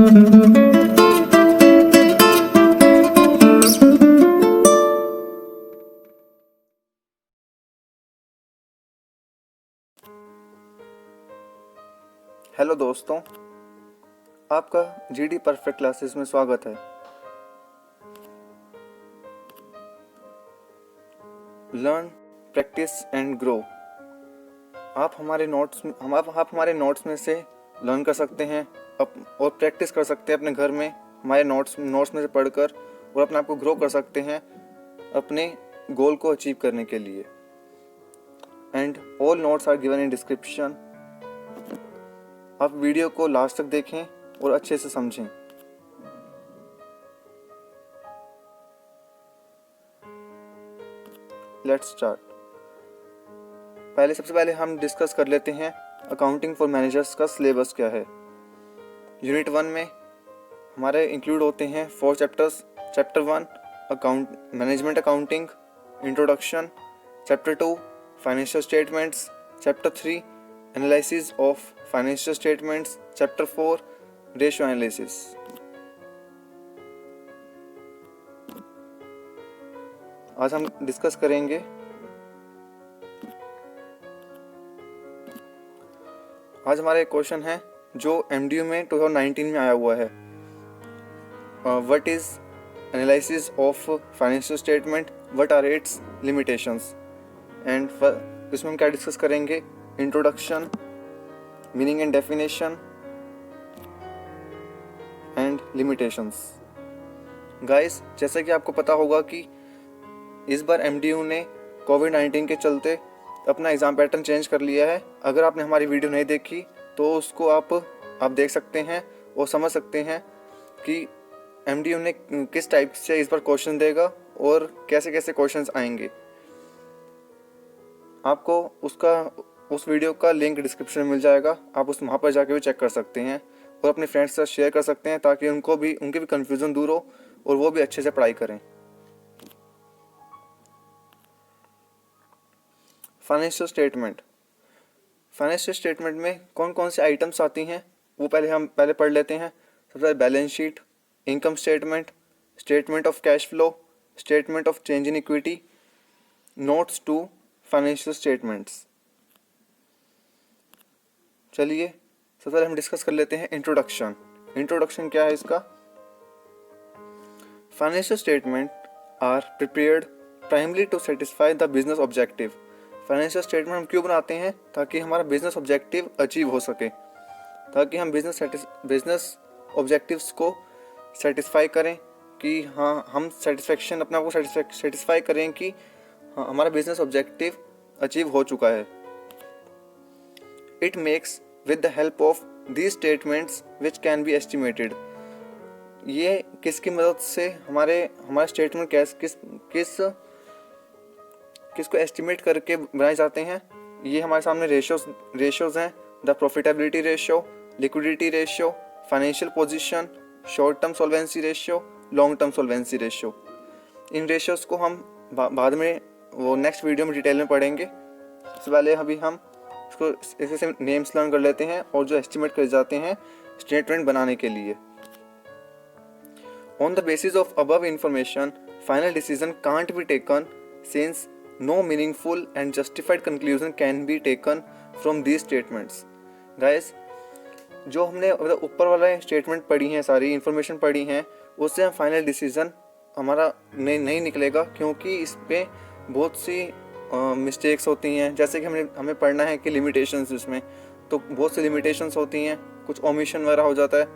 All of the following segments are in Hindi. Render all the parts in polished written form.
हेलो दोस्तों, आपका जीडी परफेक्ट क्लासेस में स्वागत है। Learn, practice and grow. आप हमारे नोट्स में से लर्न कर सकते हैं और प्रैक्टिस कर सकते हैं अपने घर में हमारे नोट्स में से पढ़कर, और अपने आप को ग्रो कर सकते हैं अपने गोल को अचीव करने के लिए। And all notes are given in description. आप वीडियो को लास्ट तक देखें और अच्छे से समझें। Let's start. सबसे पहले हम डिस्कस कर लेते हैं अकाउंटिंग फॉर मैनेजर्स का सिलेबस क्या है। यूनिट 1 में हमारे इंक्लूड होते हैं 4 chapters. Chapter 1 management accounting introduction, chapter 2 financial statements, chapter 3 analysis of financial statements, chapter 4 ratio analysis. आज हम डिस्कस करेंगे आज हमारा एक क्वेश्चन है जो एमडीयू में 2019 में आया हुआ है। What is analysis of financial statement, what are its limitations. And इसमें हम क्या डिस्कस करेंगे? Introduction, meaning and definition and limitations. Guys, जैसे कि आपको पता होगा कि इस बार एमडीयू ने कोविड-19 के चलते अपना एग्ज़ाम पैटर्न चेंज कर लिया है। अगर आपने हमारी वीडियो नहीं देखी तो उसको आप देख सकते हैं और समझ सकते हैं कि एमडीयू ने किस टाइप से इस बार क्वेश्चन देगा और कैसे कैसे क्वेश्चंस आएंगे। आपको उस वीडियो का लिंक डिस्क्रिप्शन में मिल जाएगा। आप वहाँ पर जाके भी चेक कर सकते हैं और अपने फ्रेंड्स के साथ शेयर कर सकते हैं ताकि उनकी भी कन्फ्यूज़न दूर हो और वो भी अच्छे से पढ़ाई करें। फाइनेंशियल स्टेटमेंट में कौन कौन से आइटम्स आती हैं वो हम पहले पढ़ लेते हैं। सबसे पहले balance sheet, income statement, statement of cash flow, statement of change in equity, notes to financial statements. चलिए सबसे पहले हम डिस्कस कर लेते हैं इंट्रोडक्शन क्या है इसका। Financial statement are prepared primary to satisfy the business objective. Financial statement हम क्यों बनाते हैं? ताकि हमारा बिजनेस ऑब्जेक्टिव अचीव हो सके, ताकि हम बिजनेस ऑब्जेक्टिव्स को सेटिस्फाई करें कि हाँ, हम सेटिस्फेक्शन अपने आप को सेटिस्फाई करें कि हाँ, हमारा बिजनेस ऑब्जेक्टिव अचीव हो चुका है। It makes with the help of these statements which can be estimated। ये किसकी मदद से हमारे स्टेटमेंट किसको एस्टिमेट करके बनाए जाते हैं? ये हमारे सामने रेशियोज हैं। The profitability ratio, liquidity ratio, financial position, short term solvency ratio, long term solvency ratio. In ratios को हम बाद में वो नेक्स्ट वीडियो में डिटेल में पढ़ेंगे। सबसे पहले अभी हम इसको ऐसे नेम्स लर्न कर लेते हैं और जो एस्टिमेट कर जाते हैं स्टेटमेंट बनाने के लिए। On the basis of above information final decision can't be taken since no meaningful and justified conclusion can be taken from these statements. Guys, जो हमने ऊपर वाला स्टेटमेंट पढ़ी हैं, सारी इंफॉर्मेशन पढ़ी हैं, उससे हम फाइनल डिसीजन हमारा नहीं निकलेगा, क्योंकि इस पर बहुत सी मिस्टेक्स होती हैं। जैसे कि हमें पढ़ना है कि लिमिटेशंस, इसमें तो बहुत सी लिमिटेशंस होती हैं, कुछ ओमिशन वगैरह हो जाता है,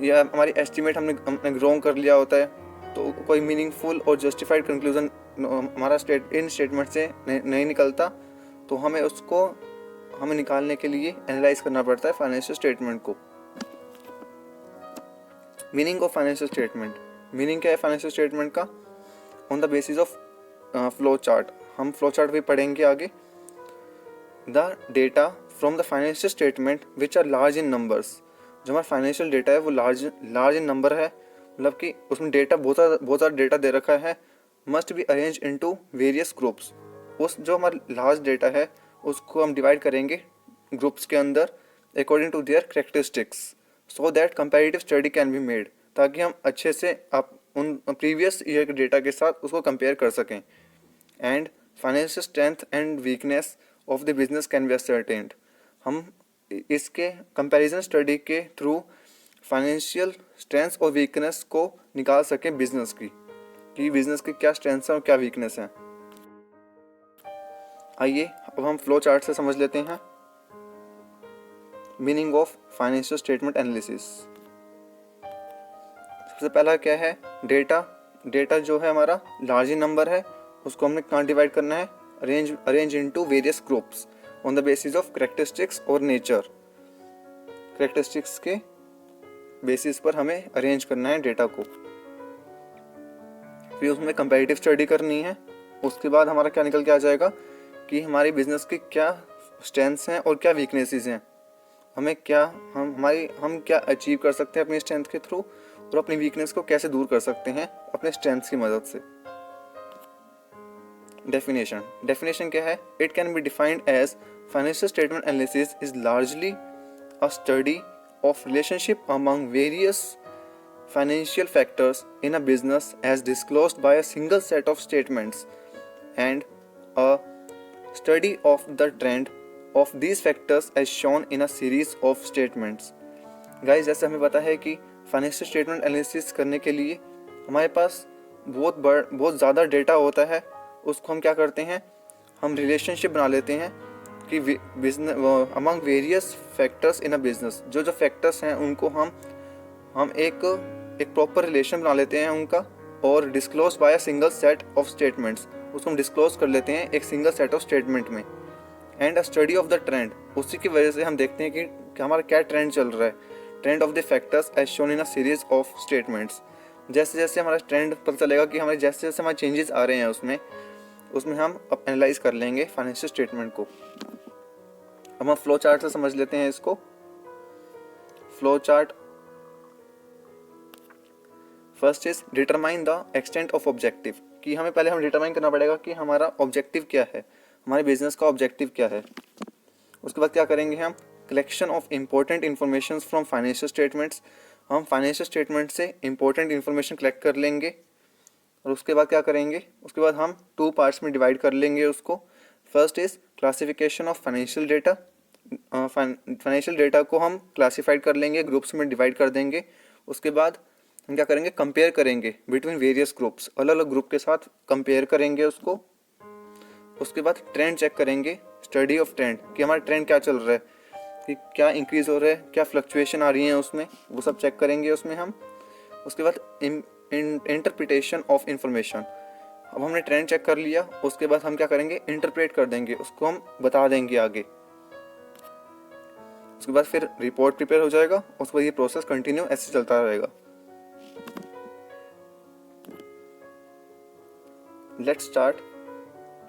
या हमारी एस्टिमेट हमने रॉन्ग कर लिया होता है, तो कोई मीनिंगफुल और जस्टिफाइड कंक्लूजन हमारा इन स्टेटमेंट से नहीं निकलता। तो हमें निकालने के लिए एनालाइज करना पड़ता है फाइनेंशियल स्टेटमेंट को। Meaning of financial statement. Meaning क्या है फाइनेंशियल स्टेटमेंट का? On the basis of flow chart. हम फ्लो चार्ट भी पढ़ेंगे आगे। The data from the financial statement which are large in numbers. जो हमारा फाइनेंशियल डेटा है वो लार्ज इन नंबर है, मतलब कि उसमें डेटा बहुत सारा डेटा दे रखा है। Must be arrange into various groups. जो हमारा लार्ज डेटा है उसको हम डिवाइड करेंगे ग्रुप्स के अंदर according to their characteristics. So that comparative study can be made, ताकि हम अच्छे से आप उन प्रीवियस ईयर के डेटा के साथ उसको कंपेयर कर सकें। And financial strength and weakness of the business can be ascertained, हम इसके कंपैरिजन स्टडी के थ्रू फाइनेंशियल स्ट्रेंथ और वीकनेस को निकाल सकें बिजनेस की, कि बिजनेस की क्या स्ट्रेंथ्स हैं और क्या वीकनेस हैं। आइए अब हम फ्लो चार्ट से समझ लेते हैं meaning of financial statement analysis. सबसे पहला क्या है, डेटा। डेटा जो है हमारा लार्ज नंबर है, उसको हमने कहाँ डिवाइड करना है, arrange into various groups on the basis of characteristics और नेचर। कैरेक्टरिस्टिक्स के बेसिस पर हमें अरेंज करना है डेटा को। फिर उसमें कंपैरेटिव स्टडी करनी है। उसके बाद हमारा क्या निकल के आ जाएगा कि हमारी बिजनेस की क्या स्ट्रेंथ्स हैं और क्या वीकनेसेस हैं, हमें क्या हम क्या अचीव कर सकते हैं अपनी स्ट्रेंथ के थ्रू, और अपनी वीकनेस को कैसे दूर कर सकते हैं अपने स्ट्रेंथ्स की मदद से। डेफिनेशन क्या है, it can be defined as financial statement analysis is largely a study of relationship among various financial factors in a business as disclosed by a single set of statements and a study of the trend of these factors as shown in a series of statements। Guys, जैसे हमें पता है कि फाइनेंशियल स्टेटमेंट एनालिसिस करने के लिए हमारे पास बहुत ज़्यादा डेटा होता है। उसको हम क्या करते हैं, हम रिलेशनशिप बना लेते हैं कि business among various factors in a business, जो फैक्टर्स हैं उनको हम एक प्रॉपर रिलेशन बना लेते हैं उनका, और disclose bye a single set of statements, उसको हम डिस्क्लोज कर लेते हैं एक सिंगल सेट ऑफ स्टेटमेंट में। And a study of the trend, उसी की वजह से हम देखते हैं कि हमारा क्या ट्रेंड चल रहा है। Trend of the factors as shown in a series of statements, जैसे जैसे हमारा ट्रेंड पता चलेगा कि हमारे जैसे जैसे हमारे चेंजेस आ रहे हैं उसमें हम अब एनालाइज कर लेंगे फाइनेंशियल स्टेटमेंट को। अब हम फ्लो चार्ट से समझ लेते हैं इसको। Flow chart first is determine the extent of objective, कि हमें पहले हम डिटरमाइन करना पड़ेगा कि हमारा ऑब्जेक्टिव क्या है, हमारे बिजनेस का ऑब्जेक्टिव क्या है। उसके बाद क्या करेंगे, हम collection of important information from financial statements, हम फाइनेंशियल स्टेटमेंट से इंपॉर्टेंट इन्फॉर्मेशन कलेक्ट कर लेंगे। और उसके बाद क्या करेंगे, उसके बाद हम 2 पार्ट्स में डिवाइड कर लेंगे उसको। First is classification of financial data, financial data को हम क्लासिफाइड कर लेंगे, ग्रुप्स में डिवाइड कर देंगे। उसके बाद हम क्या करेंगे, कंपेयर करेंगे बिटवीन वेरियस ग्रुप्स, अलग अलग ग्रुप के साथ कंपेयर करेंगे उसको। उसके बाद ट्रेंड चेक करेंगे, स्टडी ऑफ ट्रेंड, कि हमारा ट्रेंड क्या चल रहा है, कि क्या इंक्रीज हो रहा है, क्या फ्लक्चुएशन आ रही है उसमें, वो सब चेक करेंगे उसमें हम। उसके बाद इंटरप्रिटेशन ऑफ इंफॉर्मेशन, अब हमने ट्रेंड चेक कर लिया, उसके बाद हम क्या करेंगे, इंटरप्रेट कर देंगे, उसको हम बता देंगे आगे। उसके बाद फिर रिपोर्ट प्रिपेयर हो जाएगा, उसके बाद ये प्रोसेस कंटिन्यू ऐसे चलता रहेगा। Let's start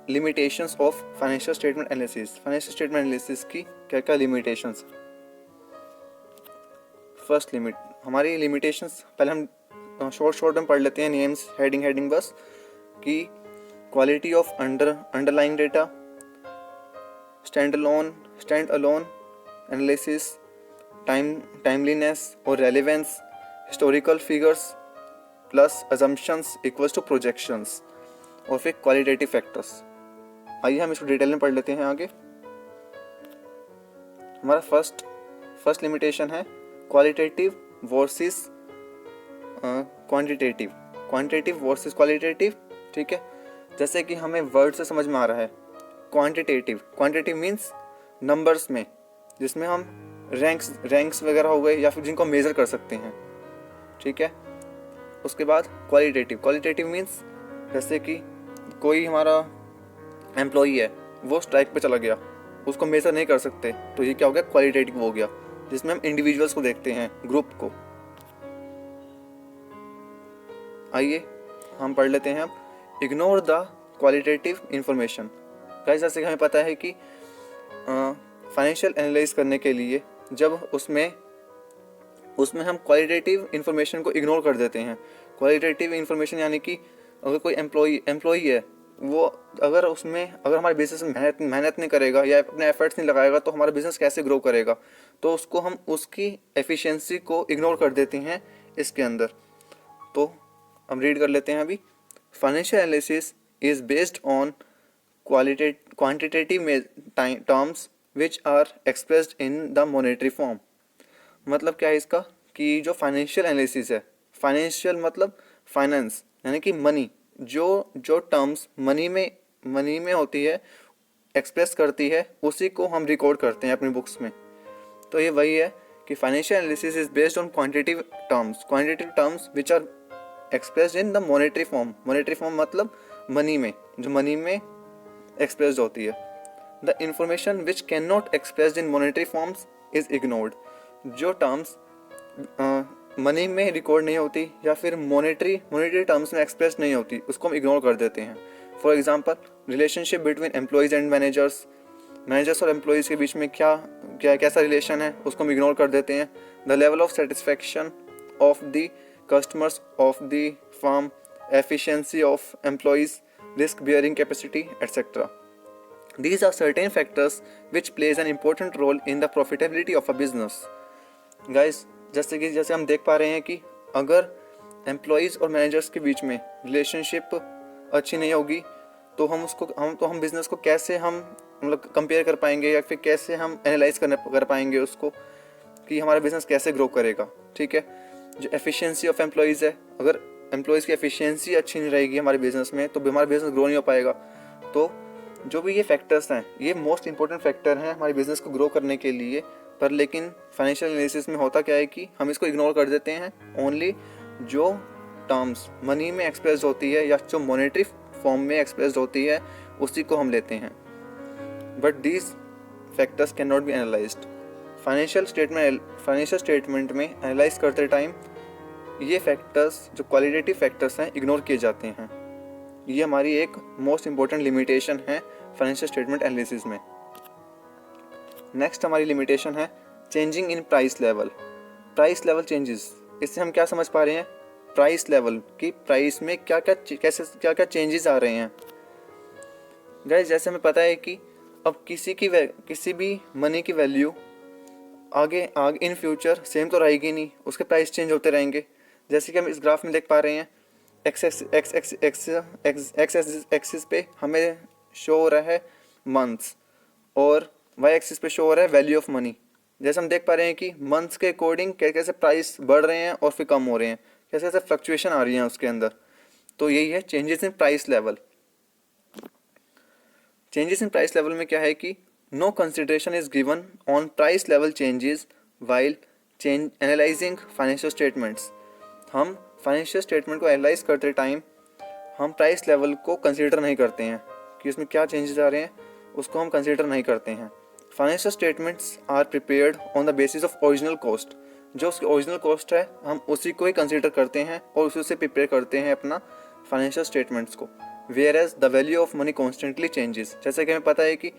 limitations of financial statement analysis. Financial statement analysis की क्या क्या लिमिटेशंस। फर्स्ट लिमिट, हमारी लिमिटेशंस पहले हम शॉर्ट में पढ़ लेते हैं, नेम्स हेडिंग बस, कि quality of underlying data, stand alone analysis, timeliness और relevance, historical figures plus assumptions equals to projections, और फिर क्वालिटेटिव फैक्टर्स। आइए हम इसको डिटेल में पढ़ लेते हैं आगे। हमारा फर्स्ट लिमिटेशन है qualitative versus quantitative versus qualitative. ठीक है, जैसे कि हमें वर्ड से समझ में आ रहा है, क्वांटिटेटिव मीन्स नंबर्स में, जिसमें हम रैंक्स वगैरह हो गए या फिर जिनको मेज़र कर सकते हैं। ठीक है, उसके बाद क्वालिटेटिव मीन्स जैसे कि कोई हमारा एम्प्लॉई है, वो स्ट्राइक पे चला गया, उसको मेज़र नहीं कर सकते, तो ये क्या हो गया, क्वालिटेटिव हो गया, जिसमें हम इंडिविजुअल्स को देखते हैं, ग्रुप को। आइए हम पढ़ लेते हैं अब, ignore the qualitative information. Guys, जैसे कि हमें पता है कि फाइनेंशियल एनालाइज करने के लिए जब उसमें हम क्वालिटेटिव इंफॉर्मेशन को इग्नोर कर देते हैं। क्वालिटेटिव इंफॉर्मेशन यानी कि अगर कोई एम्प्लॉई है, वो अगर हमारे बिजनेस में मेहनत नहीं करेगा या अपने एफर्ट्स नहीं लगाएगा, तो हमारा बिजनेस कैसे ग्रो करेगा। तो उसको हम उसकी एफिशिएंसी को इग्नोर कर देते हैं इसके अंदर। तो हम रीड कर लेते हैं अभी। Financial analysis is based on quantitative terms which are expressed in the monetary form. मतलब क्या है इसका कि जो फाइनेंशियल एनालिसिस है, फाइनेंशियल मतलब फाइनेंस यानी कि मनी, जो जो टर्म्स मनी में होती है, एक्सप्रेस करती है, उसी को हम रिकॉर्ड करते हैं अपनी बुक्स में। तो ये वही है कि financial analysis is based on quantitative terms which are expressed in the monetary form. Monetary form मतलब मनी में, जो मनी में एक्सप्रेस्ड होती है। The information which can not expressed in monetary forms is ignored. जो टर्म्स मनी में रिकॉर्ड नहीं होती या फिर मॉनेटरी टर्म्स में एक्सप्रेस नहीं होती, उसको हम इग्नोर कर देते हैं। For example, relationship between employees and managers और एम्प्लॉयज़ के बीच में कैसा रिलेशन है, उसको हम इग्नोर कर देते हैं। The level of satisfaction of the customers of the firm, efficiency of employees, risk bearing capacity etcetera. These are certain factors which plays an important role in the profitability of a business. Guys, जैसे हम देख पा रहे हैं कि अगर एम्प्लॉयज़ और मैनेजर्स के बीच में रिलेशनशिप अच्छी नहीं होगी तो हम बिज़नेस को कैसे हम मतलब कंपेयर कर पाएंगे या फिर कैसे हम एनालाइज कर पाएंगे उसको कि हमारा बिज़नेस कैसे ग्रो करेगा। ठीक है, जो एफिशिएंसी ऑफ एम्प्लॉयज़ है, अगर एम्प्लॉयज़ की एफिशिएंसी अच्छी नहीं रहेगी हमारे बिज़नेस में तो हमारा बिज़नेस ग्रो नहीं हो पाएगा। तो जो भी ये फैक्टर्स हैं, ये मोस्ट इंपॉर्टेंट फैक्टर हैं हमारे बिज़नेस को ग्रो करने के लिए। पर लेकिन फाइनेंशियल एनालिसिस में होता क्या है कि हम इसको इग्नोर कर देते हैं। ओनली जो टर्म्स मनी में एक्सप्रेस होती है या जो मॉनेटरी फॉर्म में एक्सप्रेस होती है उसी को हम लेते हैं। But these factors can not be analysed. Financial statement में एनालाइज करते टाइम ये फैक्टर्स, जो क्वालिटेटिव फैक्टर्स हैं, इग्नोर किए जाते हैं। ये हमारी एक मोस्ट इंपॉर्टेंट लिमिटेशन है फाइनेंशियल स्टेटमेंट एनालिसिस में। नेक्स्ट हमारी लिमिटेशन है changing in price level changes. इससे हम क्या समझ पा रहे हैं? प्राइस लेवल की प्राइस में क्या क्या चेंजेस आ रहे हैं। गाइस, जैसे हमें पता है कि अब किसी भी मनी की वैल्यू आगे इन फ्यूचर सेम तो रहेगी नहीं, उसके प्राइस चेंज होते रहेंगे। जैसे कि हम इस ग्राफ में देख पा रहे हैं, एक्सिस पे हमें शो हो रहा है मंथ्स और वाई एक्सिस पे शो हो रहा है वैल्यू ऑफ मनी। जैसे हम देख पा रहे हैं कि मंथ्स के अकॉर्डिंग कैसे प्राइस बढ़ रहे हैं और फिर कम हो रहे हैं, कैसे फ्लक्चुएशन आ रही है उसके अंदर। तो यही है changes in price level. Changes in price level में क्या है कि no consideration is given on price level changes while analysing financial statements. हम फाइनेंशियल स्टेटमेंट को एनालाइज करते टाइम हम प्राइस लेवल को कंसीडर नहीं करते हैं कि उसमें क्या चेंजेस आ रहे हैं, उसको हम कंसीडर नहीं करते हैं। Financial statements are prepared on the basis of original cost. जो उसकी ओरिजिनल कॉस्ट है हम उसी को ही कंसीडर करते हैं और उसी से प्रिपेयर करते हैं अपना फाइनेंशियल स्टेटमेंट्स को। Whereas the value of money constantly changes. जैसे कि हमें पता है कि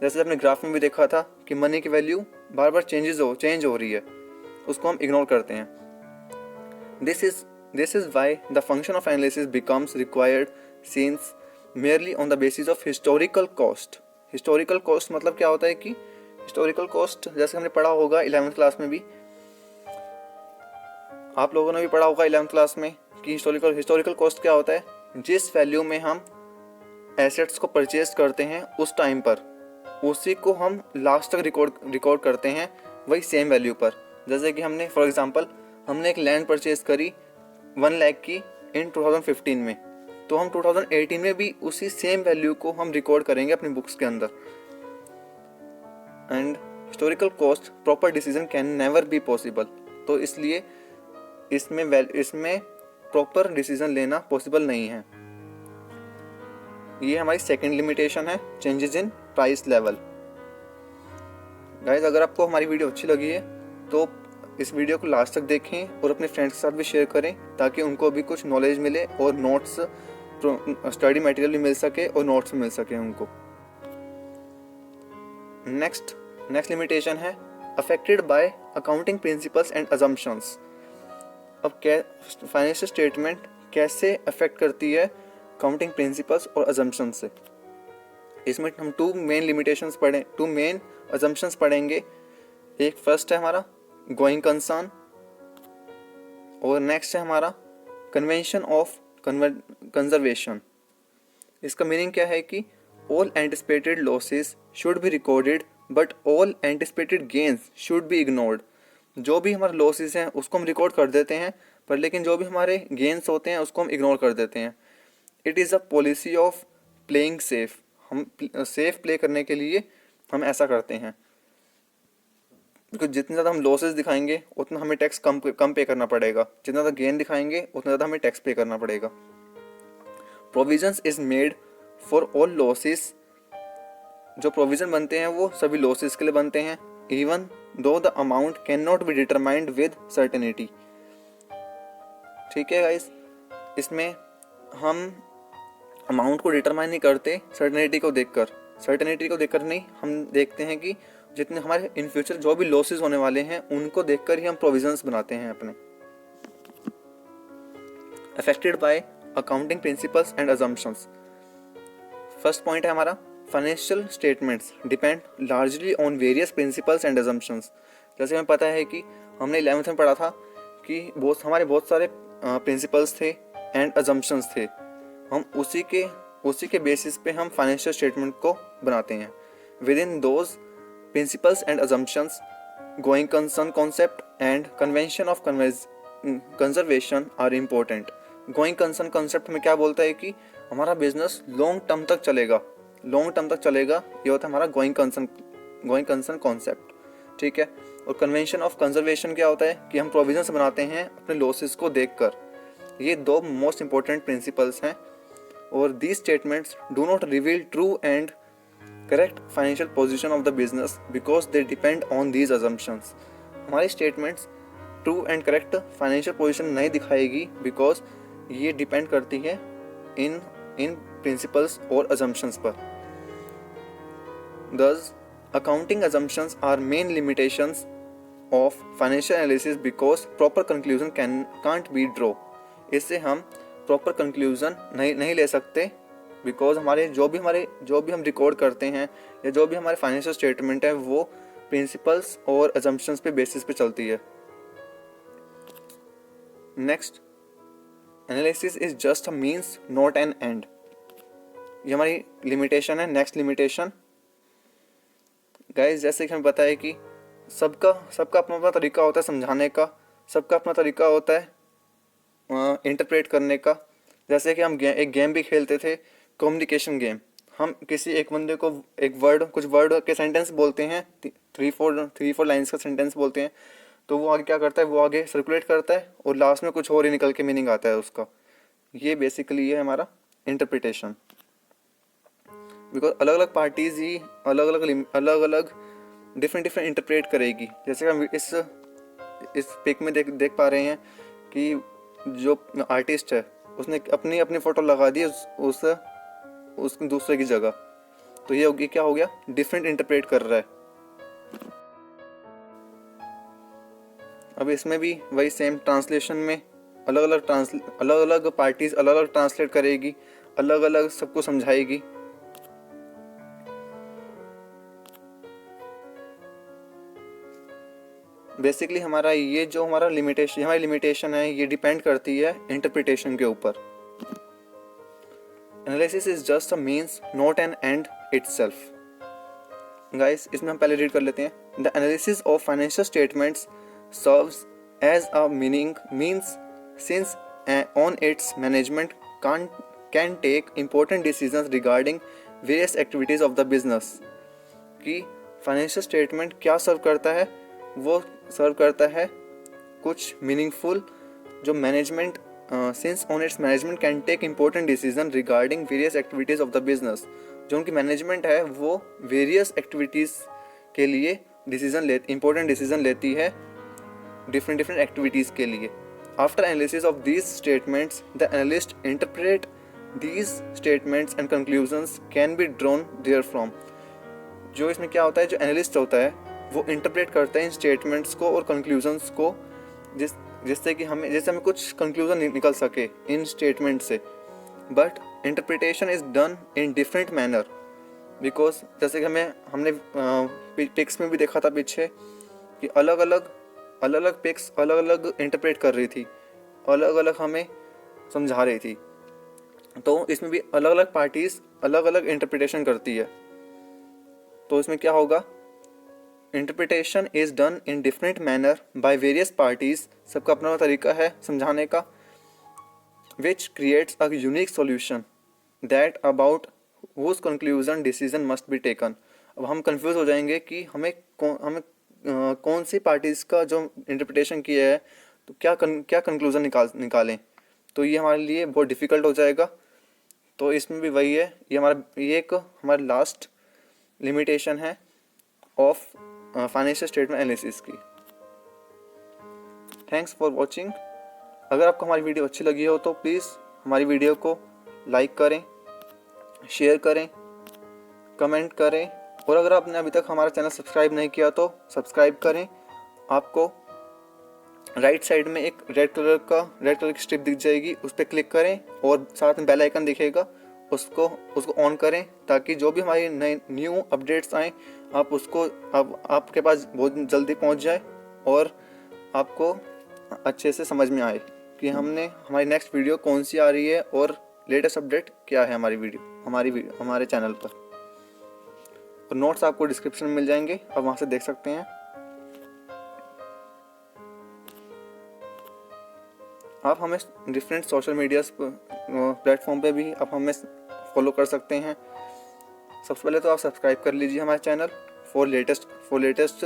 जैसे अपने ग्राफ में भी देखा था कि मनी की वैल्यू बार बार चेंज हो रही है, उसको हम इग्नोर करते हैं। This is why the function of analysis becomes required since merely on the basis of historical cost. Historical cost मतलब क्या होता है कि historical cost जैसे हमने पढ़ा होगा 11th क्लास में भी, आप लोगों ने भी पढ़ा होगा 11th क्लास में कि historical cost क्या होता है। जिस वैल्यू में हम एसेट्स को परचेज करते हैं उस टाइम पर उसी को हम लास्ट तक रिकॉर्ड करते हैं वही सेम वैल्यू पर। जैसे कि हमने फॉर एग्जांपल हमने एक लैंड परचेज करी 1 लाख की इन 2015 में, तो हम 2018 में भी उसी सेम वैल्यू को हम रिकॉर्ड करेंगे अपनी बुक्स के अंदर। And historical cost proper decision can never be possible. तो इसलिए इसमें प्रॉपर डिसीजन लेना पॉसिबल नहीं है। ये हमारी सेकंड लिमिटेशन है, changes in price level. Guys, अगर आपको हमारी वीडियो अच्छी लगी है तो इस वीडियो को लास्ट तक देखें और अपने फ्रेंड्स के साथ भी शेयर करें ताकि उनको भी कुछ नॉलेज मिले और नोट्स, स्टडी मटेरियल भी मिल सके और नोट्स मिल सके उनको। नेक्स्ट लिमिटेशन है affected by accounting principles and assumptions. अब फाइनेंशियल स्टेटमेंट कैसे अफेक्ट करती है अकाउंटिंग प्रिंसिपल्स और अजम्पशंस से। इसमें हम टू मेन अजम्पशंस पढ़ेंगे एक फर्स्ट है हमारा गोइंग कंसर्न और नेक्स्ट है हमारा कन्वेंशन ऑफ कंजर्वेशन। इसका मीनिंग क्या है कि all anticipated losses should be recorded but all anticipated gains should be ignored. जो भी हमारे लॉसेस हैं उसको हम रिकॉर्ड कर देते हैं, पर लेकिन जो भी हमारे गेन्स होते हैं उसको हम इग्नोर कर देते हैं। It is a policy of playing safe. हम सेफ प्ले करने के लिए हम ऐसा करते हैं, क्योंकि जितने ज़्यादा हम लॉसेस दिखाएंगे उतना हमें टैक्स कम पे करना पड़ेगा, जितना ज़्यादा गेन दिखाएंगे उतना ज़्यादा हमें टैक्स पे करना पड़ेगा। Provisions is made for all losses. जो प्रोविज़न बनते हैं वो सभी लॉसेस के लिए बनते हैं, even though the amount can not be determined with certainty. ठीक है गाइस, इसमें हम अमाउंट को डिटरमाइन नहीं करते सर्टेनिटी को देखकर नहीं, हम देखते हैं कि जितने हमारे इन फ्यूचर जो भी लॉसेस होने वाले हैं उनको देखकर ही हम प्रोविजंस बनाते हैं अपने। Affected by accounting principles and assumptions. First point है हमारा financial statements depend largely on various principles and assumptions. जैसे हमें पता है कि हमने 11th में पढ़ा था कि हमारे बहुत सारे प्रिंसिपल्स थे एंड अजम्पशंस थे। हम उसी के बेसिस पे हम फाइनेंशियल स्टेटमेंट को बनाते हैं। Within those principles and assumptions going concern concept and convention of conservation are important. Going concern concept में क्या बोलता है कि हमारा बिजनेस लॉन्ग टर्म तक चलेगा, ये होता है हमारा गोइंग कंसर्न कॉन्सेप्ट। ठीक है, और कन्वेंशन ऑफ कंजर्वेशन क्या होता है कि हम प्रोविजंस बनाते हैं अपने लॉसेस को देखकर। ये दो मोस्ट इंपॉर्टेंट प्रिंसिपल्स हैं, और these statements do not reveal true and correct financial position of the business because they depend on these assumptions. हमारी statements true and correct financial position नहीं दिखाएगी बिकॉज ये डिपेंड करती है इन प्रिंसिपल्स और अजम्पशंस पर। Thus, accounting assumptions are main limitations of financial analysis because proper conclusion can't be draw। इससे हम proper conclusion नहीं ले सकते बिकॉज जो भी हम रिकॉर्ड करते हैं या जो भी हमारे फाइनेंशियल स्टेटमेंट है वो प्रिंसिपल्स और assumptions पे बेसिस पे चलती है। Next, analysis is just a means not an and. ये हमारी लिमिटेशन है। नेक्स्ट लिमिटेशन गाइस, जैसे कि हमें पता है कि सबका अपना अपना तरीका होता है समझाने का, सबका अपना तरीका होता है इंटरप्रेट करने का। जैसे कि हम एक गेम भी खेलते थे, कम्युनिकेशन गेम। हम किसी एक बंदे को कुछ वर्ड के सेंटेंस बोलते हैं, 3-4 लाइंस का सेंटेंस बोलते हैं, तो वो आगे क्या करता है, वो आगे सर्कुलेट करता है और लास्ट में कुछ और ही निकल के मीनिंग आता है उसका। ये बेसिकली ये है हमारा इंटरप्रिटेशन। बिकॉज अलग अलग पार्टीज ही अलग अलग डिफरेंट इंटरप्रेट करेगी। जैसे हम इस पिक में देख पा रहे हैं कि जो आर्टिस्ट है उसने अपनी फ़ोटो लगा दी उस दूसरे की जगह, तो ये क्या हो गया, डिफरेंट इंटरप्रेट कर रहा है। अब इसमें भी वही सेम ट्रांसलेशन में अलग अलग पार्टीज अलग अलग ट्रांसलेट करेगी, अलग अलग सबको समझाएगी। बेसिकली हमारी लिमिटेशन है ये डिपेंड करती है इंटरप्रिटेशन के ऊपर। Analysis is just a means not an end itself. Guys, इसमें हम पहले रीड कर लेते हैं। The analysis of financial statements serves as a means since on its management can take important decisions regarding various activities of the business. कि फाइनेंशियल स्टेटमेंट क्या सर्व करता है, वो सर्व करता है कुछ मीनिंगफुल जो management since on its management can take important decision regarding various activities of the business. जो उनकी मैनेजमेंट है वो वेरियस एक्टिविटीज़ के लिए इम्पोर्टेंट डिसीजन लेती है डिफरेंट एक्टिविटीज़ के लिए। After analysis of these statements the analyst interpret these statements and conclusions can be drawn there from. जो इसमें क्या होता है, जो एनालिस्ट होता है वो इंटरप्रेट करता है इन स्टेटमेंट्स को और कंक्लूजन्स को, जिससे हमें कुछ कंक्लूजन निकल सके इन स्टेटमेंट से। But interpretation is done in different manner because जैसे कि हमने पिक्स में भी देखा था पीछे कि अलग अलग पिक्स अलग अलग इंटरप्रेट कर रही थी, अलग अलग हमें समझा रही थी। तो इसमें भी अलग अलग पार्टीज अलग अलग इंटरप्रिटेशन करती है। तो इसमें क्या होगा, interpretation is done in different manner by various parties, सबका अपना तरीका है समझाने का, which creates a unique solution that about whose conclusion decision must be taken. अब हम कंफ्यूज हो जाएंगे कि हमें कौन सी पार्टीज का जो इंटरप्रिटेशन किया है तो क्या कंक्लूजन निकालें। तो ये हमारे लिए बहुत डिफ़िकल्ट हो जाएगा। तो इसमें भी वही है, ये एक हमारी लास्ट लिमिटेशन है ऑफ फाइनेंशियल स्टेटमेंट एनालिसिस की। Thanks for watching. अगर आपको हमारी वीडियो अच्छी लगी हो तो प्लीज़ हमारी वीडियो को लाइक करें, शेयर करें, कमेंट करें, और अगर आपने अभी तक हमारा चैनल सब्सक्राइब नहीं किया तो सब्सक्राइब करें। आपको राइट साइड में एक रेड कलर की स्ट्रिप दिख जाएगी, उस पर क्लिक करें और साथ में बेल आइकन दिखेगा, उसको ऑन करें ताकि जो भी हमारी नए न्यू अपडेट्स आएँ आपके पास बहुत जल्दी पहुंच जाए और आपको अच्छे से समझ में आए कि हमारी नेक्स्ट वीडियो कौन सी आ रही है और लेटेस्ट अपडेट क्या है हमारे चैनल पर। और नोट्स आपको डिस्क्रिप्शन में मिल जाएंगे, आप वहाँ से देख सकते हैं। आप हमें डिफरेंट सोशल मीडिया प्लेटफॉर्म पे भी आप हमें फॉलो कर सकते हैं। सबसे पहले तो आप सब्सक्राइब कर लीजिए हमारे चैनल फॉर लेटेस्ट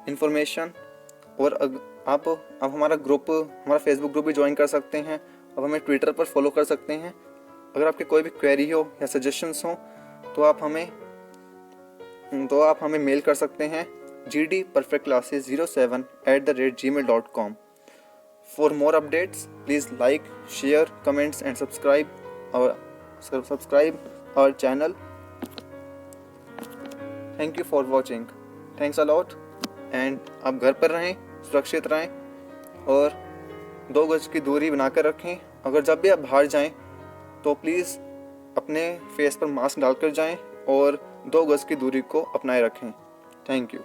इन्फॉर्मेशन। और आप हमारा फेसबुक ग्रुप भी ज्वाइन कर सकते हैं। आप हमें ट्विटर पर फॉलो कर सकते हैं। अगर आपके कोई भी क्वेरी हो या सजेशंस हो तो आप हमें मेल कर सकते हैं gdperfectclasses07@gmail.com। For more updates, please like, share, comments and subscribe our channel. Thank you for watching. Thanks a lot. And आप घर पर रहें, सुरक्षित रहें और 2 गज की दूरी बनाकर रखें। अगर जब भी आप बाहर जाएं तो प्लीज़ अपने फेस पर मास्क डालकर जाएं और 2 गज की दूरी को अपनाए रखें। Thank you.